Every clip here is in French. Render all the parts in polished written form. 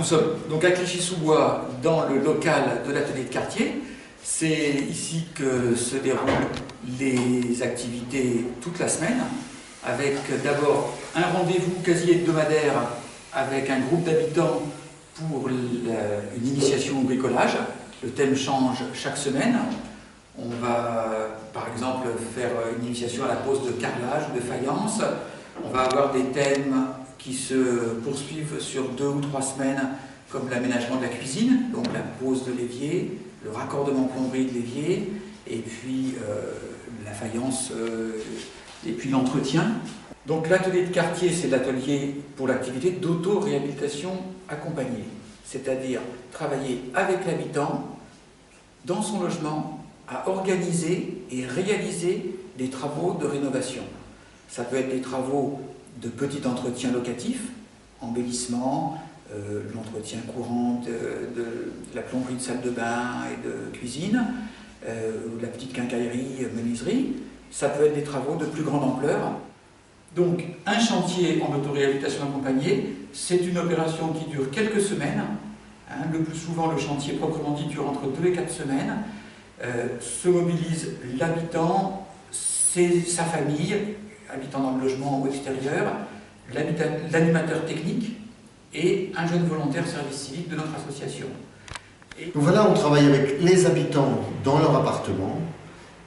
sommes donc à Clichy-sous-Bois, dans le local de l'atelier de quartier. C'est ici que se déroulent les activités toute la semaine, avec d'abord un rendez-vous quasi hebdomadaire avec un groupe d'habitants pour une initiation au bricolage. Le thème change chaque semaine. On va par exemple faire une initiation à la pose de carrelage ou de faïence. On va avoir des thèmes qui se poursuivent sur 2 ou 3 semaines, comme l'aménagement de la cuisine, donc la pose de l'évier, le raccordement plomberie de l'évier, et puis la faïence, et puis l'entretien. Donc l'atelier de quartier, c'est l'atelier pour l'activité d'auto-réhabilitation accompagnée, c'est-à-dire travailler avec l'habitant dans son logement à organiser et réaliser des travaux de rénovation. Ça peut être des travaux de petit entretien locatif, embellissement, l'entretien courant de la plomberie de salle de bain et de cuisine, la petite quincaillerie, menuiserie. Ça peut être des travaux de plus grande ampleur. Donc un chantier en autoréhabilitation accompagnée, c'est une opération qui dure quelques semaines. Le plus souvent, le chantier proprement dit dure entre 2 et 4 semaines. Se mobilise l'habitant, sa famille, habitant dans le logement ou extérieur, l'animateur technique et un jeune volontaire service civique de notre association. Donc voilà, on travaille avec les habitants dans leur appartement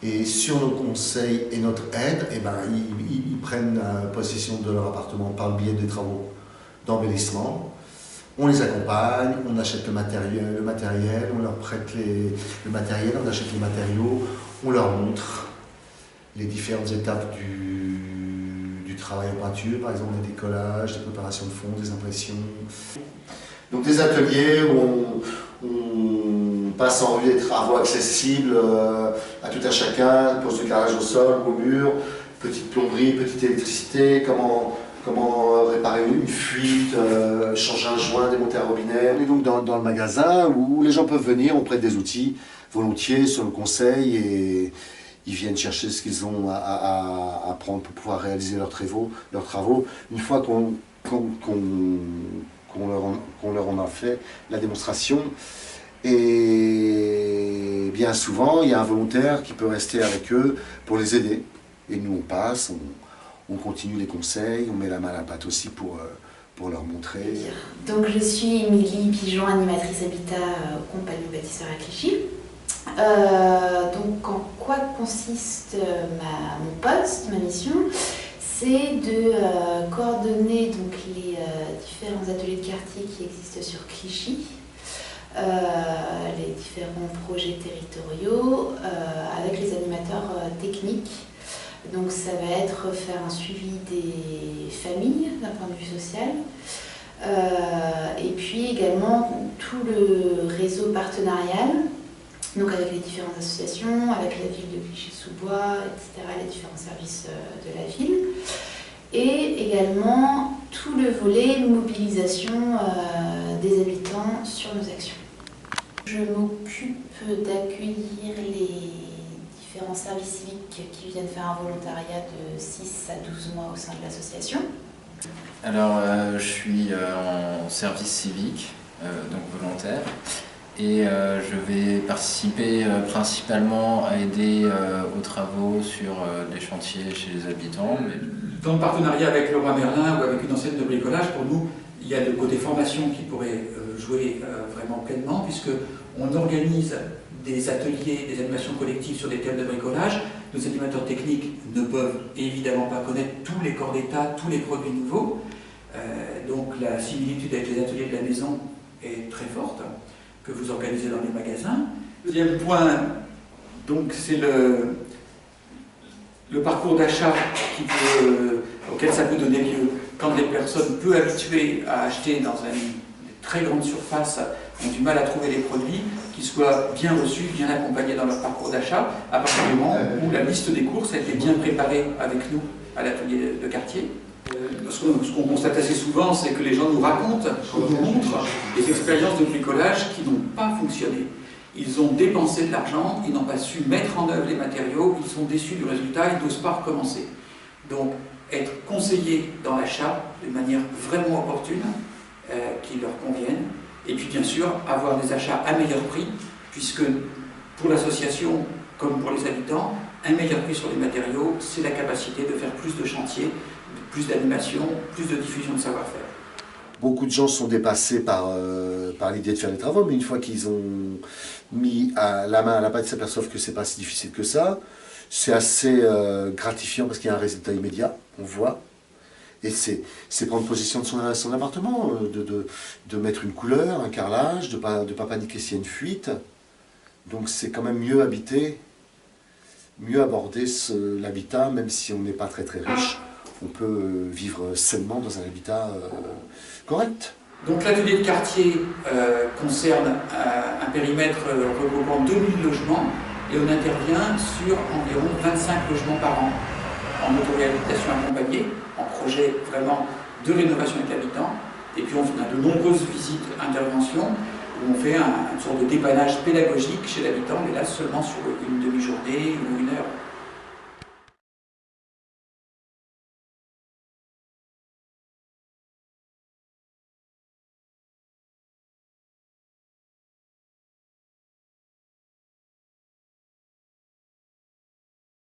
et sur nos conseils et notre aide, ils prennent possession de leur appartement par le biais des travaux d'embellissement. On les accompagne, on achète le matériel, on leur prête le matériel, on achète les matériaux, on leur montre les différentes étapes du travail en peinture, par exemple des décollages, des préparations de fond, des impressions. Donc des ateliers où on passe en revue des travaux accessibles à tout un chacun, pose de carrelage au sol, au mur, petite plomberie, petite électricité, comment réparer une fuite, changer un joint, démonter un robinet. On est donc dans le magasin où les gens peuvent venir, on prête des outils volontiers sur le conseil et ils viennent chercher ce qu'ils ont à prendre pour pouvoir réaliser leurs travaux. Une fois qu'on leur en a fait la démonstration. Et bien souvent, il y a un volontaire qui peut rester avec eux pour les aider. Et nous, on passe, on continue les conseils, on met la main à la pâte aussi pour leur montrer. Donc je suis Émilie Pigeon, animatrice habitat compagnie bâtisseur à Clichy. Donc en quoi consiste mon poste, ma mission? C'est de coordonner donc, les différents ateliers de quartier qui existent sur Clichy, les différents projets territoriaux avec les animateurs techniques. Donc ça va être faire un suivi des familles d'un point de vue social et puis également tout le réseau partenarial, donc avec les différentes associations, avec la ville de Clichy-sous-Bois, etc., les différents services de la ville, et également tout le volet mobilisation des habitants sur nos actions. Je m'occupe d'accueillir les différents services civiques qui viennent faire un volontariat de 6 à 12 mois au sein de l'association. Alors, je suis en service civique, donc volontaire. Et je vais participer principalement à aider aux travaux sur des chantiers chez les habitants. Dans le partenariat avec Leroy Merlin ou avec une enseigne de bricolage, pour nous, il y a le côté formation qui pourrait jouer vraiment pleinement, puisqu'on organise des ateliers, des animations collectives sur des thèmes de bricolage. Nos animateurs techniques ne peuvent évidemment pas connaître tous les corps d'état, tous les produits nouveaux. Donc la similitude avec les ateliers de la maison est très forte, que vous organisez dans les magasins. Deuxième point, donc c'est le parcours d'achat auquel ça peut donner lieu. Quand des personnes peu habituées à acheter dans une très grande surface ont du mal à trouver les produits, qu'ils soient bien reçus, bien accompagnés dans leur parcours d'achat, à partir du moment où la liste des courses a été bien préparée avec nous à l'atelier de quartier. Ce qu'on constate assez souvent, c'est que les gens nous racontent, nous montrent des expériences de bricolage qui n'ont pas fonctionné. Ils ont dépensé de l'argent, ils n'ont pas su mettre en œuvre les matériaux, ils sont déçus du résultat, ils n'osent pas recommencer. Donc, être conseillé dans l'achat de manière vraiment opportune, qui leur convienne, Et puis bien sûr, avoir des achats à meilleur prix, puisque pour l'association comme pour les habitants, un meilleur prix sur les matériaux, c'est la capacité de faire plus de chantiers, plus d'animation, plus de diffusion de savoir-faire. Beaucoup de gens sont dépassés par l'idée de faire les travaux, mais une fois qu'ils ont mis la main à la pâte, ils s'aperçoivent que c'est pas si difficile que ça. C'est assez gratifiant parce qu'il y a un résultat immédiat, on voit. Et c'est prendre possession de son appartement, de mettre une couleur, un carrelage, de pas paniquer s'il y a une fuite. Donc c'est quand même mieux habiter, mieux aborder l'habitat, même si on n'est pas très très riche. On peut vivre sainement dans un habitat correct. Donc l'atelier de quartier concerne un périmètre regroupant 2000 logements et on intervient sur environ 25 logements par an en autoréhabilitation accompagnée, en projet vraiment de rénovation avec l'habitant. Et puis on a de nombreuses visites, interventions, où on fait une sorte de dépannage pédagogique chez l'habitant, mais là seulement sur une demi-journée ou une heure.